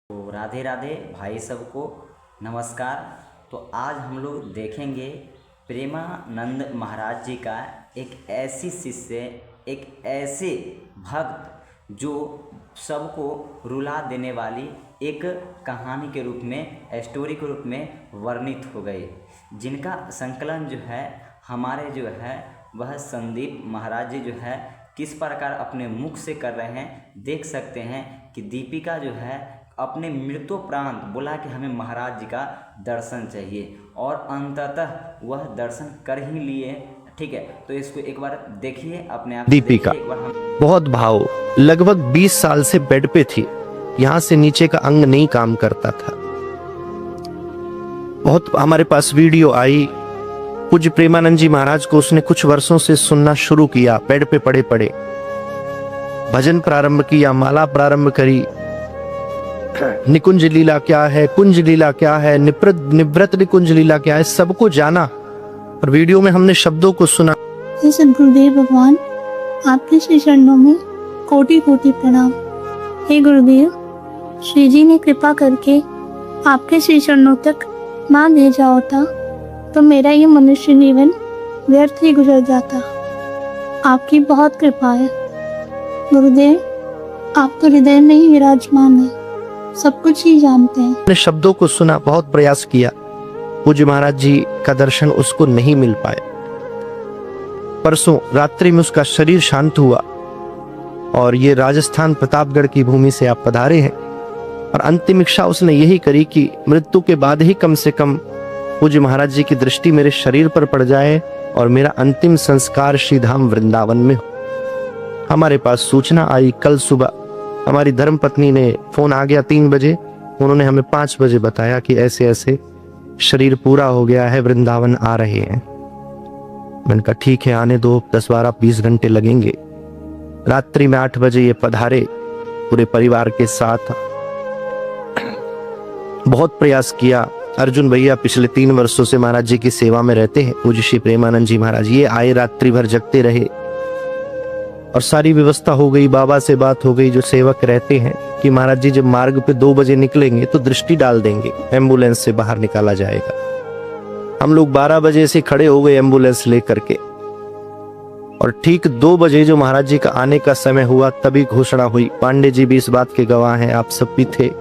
तो राधे राधे भाई सबको नमस्कार। तो आज हम लोग देखेंगे प्रेमानंद महाराज जी का एक ऐसी शिष्य, एक ऐसे भक्त जो सबको रुला देने वाली एक कहानी के रूप में, स्टोरी के रूप में वर्णित हो गई, जिनका संकलन जो है हमारे जो है वह संदीप महाराज जी जो है किस प्रकार अपने मुख से कर रहे हैं। देख सकते हैं कि दीपिका जो है अपने मृत्युपरांत बोला कि हमें महाराज जी का दर्शन चाहिए और अंततः वह दर्शन कर ही लिए। ठीक है, तो इसको एक बार देखिए, अपने आप दीपिका एक बार हम बहुत भाव, लगभग 20 साल से बेड पे थी। यहां से नीचे का अंग नहीं काम करता था। बहुत हमारे पास वीडियो आई, पूज्य प्रेमानंद जी महाराज को उसने कुछ वर्षों से सुनना शुरू किया। बेड पे पड़े पड़े भजन प्रारंभ किया, माला प्रारंभ करी, निकुंज लीला क्या है, कुंज लीला क्या है, निवृत्त निकुंज लीला क्या है, सबको जाना। और वीडियो में हमने शब्दों को सुना। हे सद्गुरुदेव भगवान, आपके श्री चरणों में कोटि कोटि प्रणाम। हे गुरुदेव, श्री जी ने कृपा करके आपके श्री चरणों तक ना भेजा होता तो मेरा ये मनुष्य जीवन व्यर्थ ही गुजर जाता। आपकी बहुत कृपा है गुरुदेव, आप तो हृदय में ही विराजमान है, सब कुछ ही जानते हैं। हमने शब्दों को सुना, बहुत प्रयास किया, पूज्य महाराज जी का दर्शन उसको नहीं मिल पाए। परसों रात्रि में उसका शरीर शांत हुआ और ये राजस्थान प्रतापगढ़ की भूमि से आप पधारे हैं और अंतिम इच्छा उसने यही करी कि मृत्यु के बाद ही कम से कम पूज्य महाराज जी की दृष्टि मेरे शरीर पर पड़ जाए और मेरा अंतिम संस्कार श्री धाम वृंदावन में हो। हमारे पास सूचना आई कल सुबह, हमारी धर्मपत्नी ने फोन आ गया 3 बजे, उन्होंने हमें 5 बजे बताया कि ऐसे ऐसे शरीर पूरा हो गया है, वृंदावन आ रहे हैं। मैंने कहा ठीक है, आने दो, 10 12 20 घंटे लगेंगे। रात्रि में 8 बजे ये पधारे पूरे परिवार के साथ। बहुत प्रयास किया। अर्जुन भैया पिछले 3 वर्षों से महाराज जी की सेवा में रहते हैं, पूज्य श्री प्रेमानंद जी महाराज, ये आए, रात्रि भर जगते रहे और सारी व्यवस्था हो गई। बाबा से बात हो गई, जो सेवक रहते हैं, कि महाराज जी जब मार्ग पे 2 बजे निकलेंगे तो दृष्टि डाल देंगे, एम्बुलेंस से बाहर निकाला जाएगा। हम लोग 12 बजे से खड़े हो गए एम्बुलेंस लेकर के और ठीक 2 बजे जो महाराज जी का आने का समय हुआ तभी घोषणा हुई। पांडे जी भी इस बात के गवाह हैं, आप सब भी थे,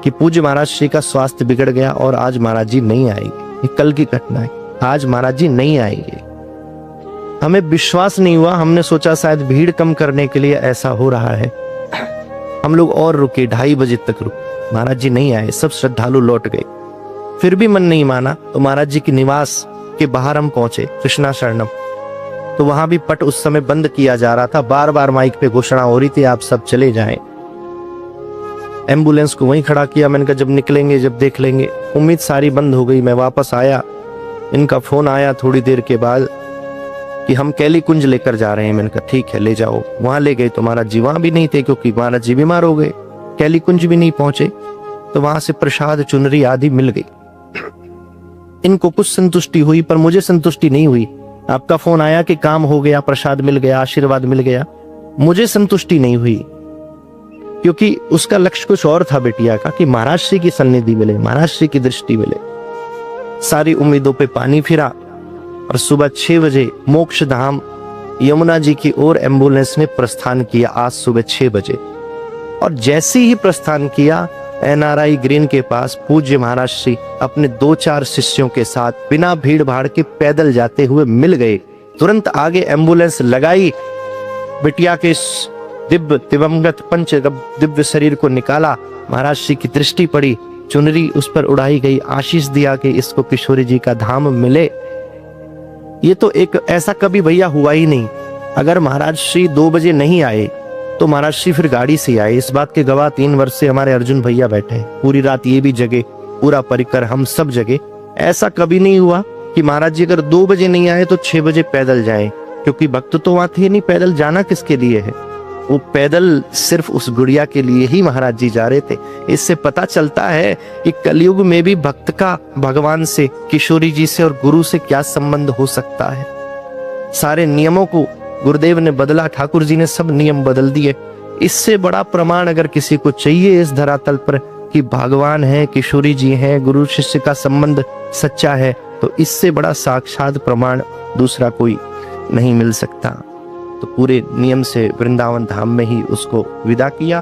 कि पूज्य महाराज जी का स्वास्थ्य बिगड़ गया और आज महाराज जी नहीं आएंगे। ये कल की घटना है, आज महाराज जी नहीं आएंगे। हमें विश्वास नहीं हुआ, हमने सोचा शायद भीड़ कम करने के लिए ऐसा हो रहा है। हम लोग और रुके, 2:30 बजे तक रुके, महाराज जी नहीं आए, सब श्रद्धालु लौट गए। फिर भी मन नहीं माना तो महाराज जी के निवास के बाहर हम पहुंचे, कृष्णा शरणम। तो वहां भी पट उस समय बंद किया जा रहा था, बार बार माइक पे घोषणा हो रही थी आप सब चले जाएं। एम्बुलेंस को वहीं खड़ा किया। मैंने कहा जब निकलेंगे जब देख लेंगे। उम्मीद सारी बंद हो गई। मैं वापस आया, इनका फोन आया थोड़ी देर के बाद कि हम कैली कुंज लेकर जा रहे हैं। मैंने कहा ठीक है ले जाओ। वहां ले गए तो महाराज जी वहां भी नहीं थे, क्योंकि महाराज जी बीमार हो गए, कैली कुंज भी नहीं पहुंचे। तो वहां से प्रसाद चुनरी आदि मिल गई। इनको कुछ संतुष्टि हुई पर मुझे संतुष्टि नहीं हुई। आपका फोन आया कि काम हो गया, प्रसाद मिल गया, आशीर्वाद मिल गया, मुझे संतुष्टि नहीं हुई, क्योंकि उसका लक्ष्य कुछ और था बेटिया का, कि महाराज श्री की सन्निधि मिले, महाराज श्री की दृष्टि मिले। सारी उम्मीदों पे पानी फिरा और सुबह 6 बजे मोक्ष धाम यमुना जी की ओर एम्बुलेंस ने प्रस्थान किया, आज सुबह 6 बजे। और जैसे ही प्रस्थान किया, NRI ग्रीन के पास पूज्य महाराज श्री अपने 2-4 शिष्यों के साथ बिना भीड़ भाड़ के पैदल जाते हुए मिल गए। तुरंत आगे एम्बुलेंस लगाई, बिटिया के दिव्य दिवंगत पंच दिव्य शरीर को निकाला, महाराज श्री की दृष्टि पड़ी, चुनरी उस पर उड़ाई गई, आशीष दिया कि इसको किशोरी जी का धाम मिले। ये तो एक ऐसा कभी भैया हुआ ही नहीं। अगर महाराज श्री 2 बजे नहीं आए तो महाराज श्री फिर गाड़ी से आए। इस बात के गवाह 3 वर्ष से हमारे अर्जुन भैया बैठे हैं। पूरी रात ये भी जगे, पूरा परिकर हम सब जगे। ऐसा कभी नहीं हुआ कि महाराज जी अगर 2 बजे नहीं आए तो 6 बजे पैदल जाएं, क्योंकि भक्त तो वहां थे नहीं। पैदल जाना किसके लिए है? वो पैदल सिर्फ उस गुड़िया के लिए ही महाराज जी जा रहे थे। इससे पता चलता है कि कलयुग में भी भक्त का भगवान से, किशोरी जी से और गुरु से क्या संबंध हो सकता है। सारे नियमों को गुरुदेव ने बदला, ठाकुर जी ने सब नियम बदल दिए। इससे बड़ा प्रमाण अगर किसी को चाहिए इस धरातल पर कि भगवान है, किशोरी जी हैं, गुरु शिष्य का संबंध सच्चा है, तो इससे बड़ा साक्षात प्रमाण दूसरा कोई नहीं मिल सकता। तो पूरे नियम से वृंदावन धाम में ही उसको विदा किया